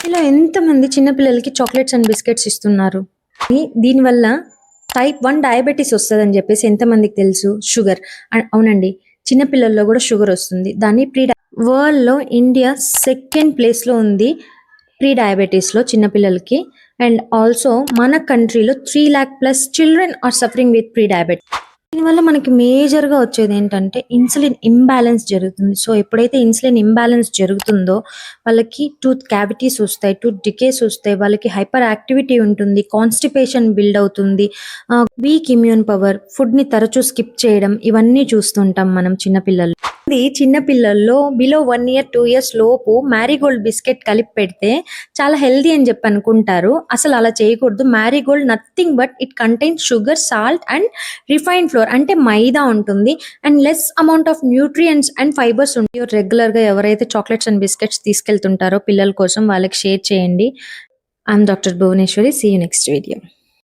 ఇలా ఎంతమంది చిన్నపిల్లలకి చాక్లెట్స్ అండ్ బిస్కెట్స్ ఇస్తున్నారు. దీనివల్ల type 1 డయాబెటీస్ వస్తుందని చెప్పేసి ఎంతమందికి తెలుసు? షుగర్. అవునండి, చిన్నపిల్లల్లో కూడా షుగర్ వస్తుంది. దాన్ని వరల్డ్లో ఇండియా సెకండ్ ప్లేస్లో ఉంది ప్రీ డయాబెటీస్లో చిన్నపిల్లలకి. అండ్ ఆల్సో మన కంట్రీలో 3 lakh+ children are suffering with pre diabetes. దీనివల్ల మనకి మేజర్గా వచ్చేది ఏంటంటే ఇన్సులిన్ ఇంబ్యాలెన్స్ జరుగుతుంది. సో ఎప్పుడైతే ఇన్సులిన్ ఇంబ్యాలెన్స్ జరుగుతుందో వాళ్ళకి టూత్ క్యావిటీస్ వస్తాయి, టూత్ డికేస్ వస్తాయి, వాళ్ళకి హైపర్ యాక్టివిటీ ఉంటుంది, కాన్స్టిపేషన్ బిల్డ్ అవుతుంది, వీక్ ఇమ్యూన్ పవర్, ఫుడ్ని తరచూ స్కిప్ చేయడం, ఇవన్నీ చూస్తుంటాం మనం చిన్నపిల్లలు. ఇది చిన్నపిల్లల్లో బిలో 1 year 2 years లోపు మ్యారీగోల్డ్ బిస్కెట్ కలిపి పెడితే చాలా హెల్దీ అని చెప్పి అనుకుంటారు. అసలు అలా చేయకూడదు. Marie Gold nothing but it contains sugar, salt and refined floor, అంటే మైదా ఉంటుంది. And less amount of nutrients and fibres ఉంటాయి. రెగ్యులర్గా ఎవరైతే చాక్లెట్స్ అండ్ బిస్కెట్స్ తీసుకెళ్తుంటారో పిల్లల కోసం వాళ్ళకి షేర్ చేయండి. I'm doctor Bhuvaneshwari. See you next video.